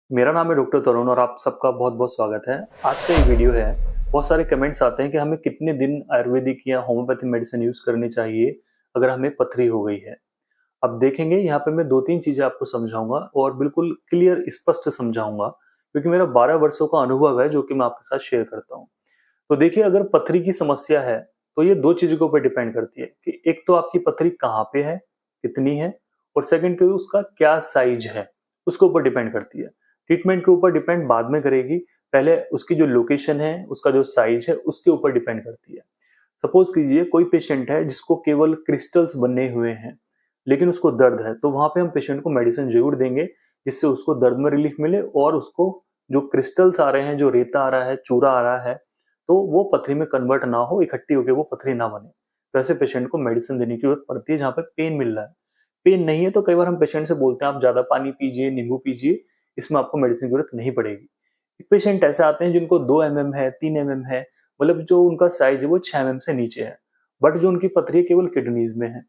मेरा नाम है डॉक्टर तरुण और आप सबका बहुत बहुत स्वागत है। आज का ये वीडियो है। बहुत सारे कमेंट्स आते हैं कि हमें कितने दिन आयुर्वेदिक या होम्योपैथी मेडिसिन यूज करनी चाहिए अगर हमें पथरी हो गई है। अब देखेंगे यहाँ पे मैं दो तीन चीजें आपको समझाऊंगा और बिल्कुल क्लियर स्पष्ट समझाऊंगा, क्योंकि मेरा 12 वर्षों का अनुभव है जो कि मैं आपके साथ शेयर करता हूँ। तो देखिए, अगर पथरी की समस्या है तो ये दो चीजों के ऊपर डिपेंड करती है कि एक तो आपकी पथरी कहाँ पे है, कितनी है, और सेकंड कि उसका क्या साइज है, उसके ऊपर डिपेंड करती है। ट्रीटमेंट के ऊपर डिपेंड बाद में करेगी, पहले उसकी जो लोकेशन है, उसका जो साइज है, उसके ऊपर डिपेंड करती है। सपोज कीजिए कोई पेशेंट है जिसको केवल क्रिस्टल्स बने हुए हैं, लेकिन उसको दर्द है, तो वहां पे हम पेशेंट को मेडिसिन जरूर देंगे जिससे उसको दर्द में रिलीफ मिले और उसको जो क्रिस्टल्स आ रहे हैं, जो रेता आ रहा है, चूरा आ रहा है, तो वो पथरी में कन्वर्ट ना हो, इकट्ठी होकर वो पथरी ना बने। तो ऐसे पेशेंट को मेडिसिन देने की जरूरत पड़ती है जहाँ पे पेन मिल रहा है। पेन नहीं है तो कई बार हम पेशेंट से बोलते हैं आप ज्यादा पानी पीजिए, नींबू पीजिए, इसमें आपको मेडिसिन की जरूरत नहीं पड़ेगी। पेशेंट ऐसे आते हैं जिनको 2 mm है, 3 mm है, मतलब जो उनका साइज है वो 6 mm से नीचे है, बट जो उनकी पथरी है केवल किडनीज में है,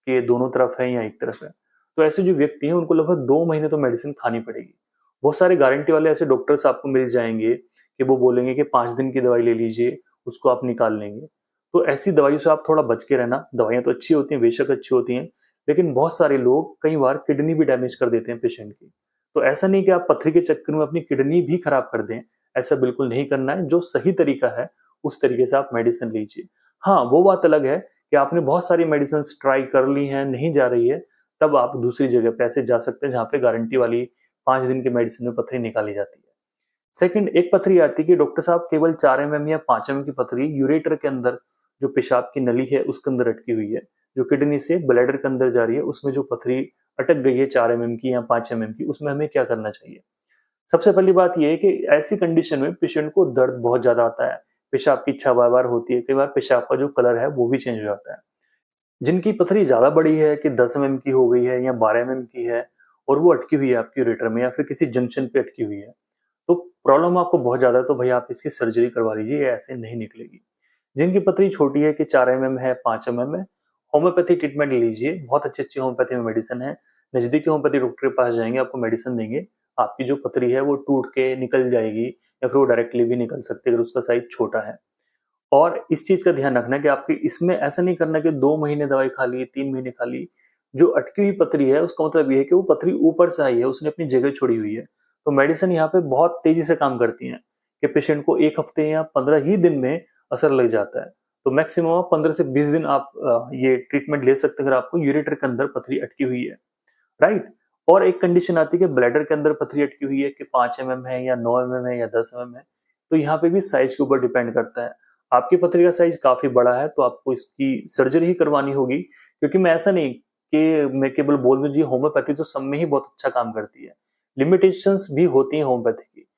कि दोनों तरफ है या एक तरफ है। तो ऐसे जो व्यक्ति हैं उनको लगभग 2 महीने तो मेडिसिन खानी पड़ेगी। बहुत सारे गारंटी वाले ऐसे डॉक्टर्स आपको मिल जाएंगे कि वो बोलेंगे कि 5 दिन की दवाई ले लीजिए, उसको आप निकाल लेंगे। तो ऐसी दवाइयों से आप थोड़ा बच के रहना। दवाइयां तो अच्छी होती हैं, बेशक अच्छी होती हैं, लेकिन बहुत सारे लोग कई बार किडनी भी डैमेज कर देते हैं पेशेंट की। तो ऐसा नहीं कि आप पथरी के चक्कर में अपनी किडनी भी खराब कर दें, ऐसा बिल्कुल नहीं करना है। जो सही तरीका है उस तरीके से आप मेडिसिन लीजिए। हाँ, वो बात अलग है कि आपने बहुत सारी मेडिसिन ट्राई कर ली हैं, नहीं जा रही है, तब आप दूसरी जगह पे ऐसे जा सकते हैं जहाँ पे गारंटी वाली 5 दिन की मेडिसिन में पथरी निकाली जाती है। सेकंड, एक पथरी आती है कि डॉक्टर साहब केवल 4 mm या 5 mm की पथरी यूरेटर के अंदर, जो पेशाब की नली है उसके अंदर अटकी हुई है, जो किडनी से ब्लैडर के अंदर जा रही है, उसमें जो पथरी अटक गई है 4 mm की या 5 mm की, उसमें हमें क्या करना चाहिए। सबसे पहली बात यह है कि ऐसी कंडीशन में पेशेंट को दर्द बहुत ज्यादा आता है, पेशाब की इच्छा बार बार होती है, कई बार पेशाब का जो कलर है वो भी चेंज हो जाता है। जिनकी पथरी ज्यादा बड़ी है कि 10 mm की हो गई है या 12 mm की है, और वो अटकी हुई है आपकी यूरेटर में या फिर किसी जंक्शन पे अटकी हुई है, तो प्रॉब्लम आपको बहुत ज्यादा है, तो भाई आप इसकी सर्जरी करवा लीजिए, ये ऐसे नहीं निकलेगी। जिनकी पथरी छोटी है कि 4 mm है, 5 mm है, होम्योपैथी ट्रीटमेंट लीजिए। बहुत अच्छी अच्छी होम्योपैथी में मेडिसिन है। नजदीकी होम्योपैथी डॉक्टर के पास जाएंगे, आपको मेडिसिन देंगे, आपकी जो पथरी है वो टूट के निकल जाएगी, या फिर वो डायरेक्टली भी निकल सकती है अगर उसका साइज छोटा है। और इस चीज का ध्यान रखना कि आपकी इसमें ऐसा नहीं करना कि 2 महीने दवाई खा ली, 3 महीने खा ली। जो अटकी हुई पथरी है उसका मतलब ये है कि वो पथरी ऊपर से आई है, उसने अपनी जगह छोड़ी हुई है। तो मेडिसिन यहाँ पे बहुत तेजी से काम करती है कि पेशेंट को 1 हफ्ते या 15 ही दिन में असर लग जाता है। तो मैक्सिमम आप 15 से 20 दिन आप ये ट्रीटमेंट ले सकते हैं अगर आपको यूरेटर के अंदर पथरी अटकी हुई है, राइट। और एक कंडीशन आती है कि ब्लैडर के अंदर पथरी अटकी हुई है कि 5 mm है या 9 mm है या 10 mm है। तो यहाँ पे भी साइज के ऊपर डिपेंड करता है। आपकी पथरी का साइज काफी बड़ा है तो आपको इसकी सर्जरी ही करवानी होगी, क्योंकि मैं ऐसा नहीं कि मैं केवल बोल दूं जी होम्योपैथी तो सब में ही बहुत अच्छा काम करती है। लिमिटेशंस भी होती हैं होम्योपैथी की।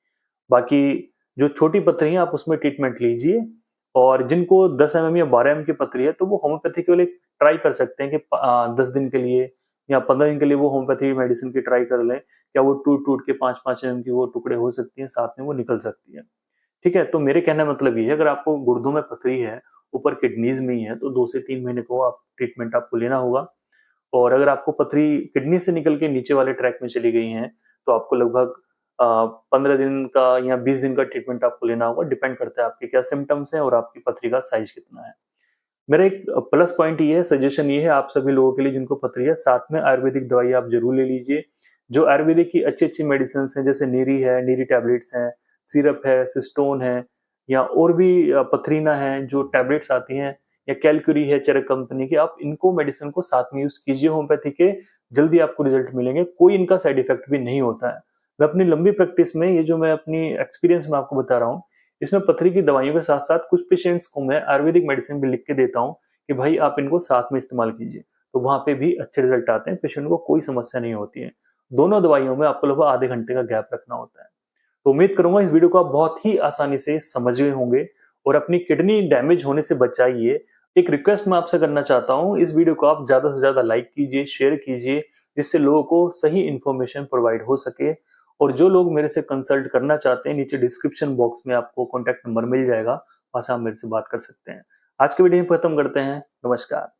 बाकी जो छोटी पथरी है आप उसमें ट्रीटमेंट लीजिए, और जिनको 10 mm या 12 mm की पथरी है तो वो होम्योपैथी के लिए ट्राई कर सकते हैं कि 10 दिन के लिए या 15 दिन के लिए वो होम्योपैथी मेडिसिन की ट्राई कर लें। क्या वो टूट टूट के 5-5 mm की वो टुकड़े हो सकती हैं, साथ में वो निकल सकती है। ठीक है, तो मेरे कहने का मतलब ये है, अगर आपको गुर्दों में पथरी है, ऊपर किडनीज में ही है, तो 2 से 3 महीने को आप ट्रीटमेंट आपको लेना होगा। और अगर आपको पथरी किडनी से निकल के नीचे वाले ट्रैक में चली गई है, तो आपको लगभग 15 दिन का या 20 दिन का ट्रीटमेंट आपको लेना होगा। डिपेंड करता है आपके क्या सिम्टम्स हैं और आपकी पथरी का साइज कितना है। मेरा एक प्लस पॉइंट ये है, सजेशन ये है आप सभी लोगों के लिए जिनको पथरी है, साथ में आयुर्वेदिक दवाई आप जरूर ले लीजिए। जो आयुर्वेदिक की अच्छी अच्छी मेडिसिन हैं, जैसे नीरी है, नीरी टैबलेट्स हैं, सिरप है, सिस्टोन है, या और भी पथरीना है जो टैबलेट्स आती हैं, या कैलक्यूरी है चरक कंपनी की, आप इनको मेडिसिन को साथ में यूज कीजिए होम्योपैथी के। जल्दी आपको रिजल्ट मिलेंगे, कोई इनका साइड इफेक्ट भी नहीं होता है। मैं अपनी लंबी प्रैक्टिस में ये जो मैं अपनी एक्सपीरियंस में आपको बता रहा हूँ, इसमें पथरी की दवाइयों के साथ साथ कुछ पेशेंट्स को मैं आयुर्वेदिक मेडिसिन भी लिख के देता हूँ कि भाई आप इनको साथ में इस्तेमाल कीजिए। तो वहां पे भी अच्छे रिजल्ट आते हैं, पेशेंट को कोई समस्या नहीं होती है। दोनों दवाइयों में आपको लगभग आधे घंटे का गैप रखना होता है। तो उम्मीद करूंगा इस वीडियो को आप बहुत ही आसानी से समझ गए होंगे और अपनी किडनी डैमेज होने से बचाइए। एक रिक्वेस्ट मैं आपसे करना चाहता हूं, इस वीडियो को आप ज्यादा से ज्यादा लाइक कीजिए, शेयर कीजिए, जिससे लोगों को सही इंफॉर्मेशन प्रोवाइड हो सके। और जो लोग मेरे से कंसल्ट करना चाहते हैं, नीचे डिस्क्रिप्शन बॉक्स में आपको कॉन्टैक्ट नंबर मिल जाएगा, वहां से आप मेरे से बात कर सकते हैं। आज के वीडियो में खत्म करते हैं। नमस्कार।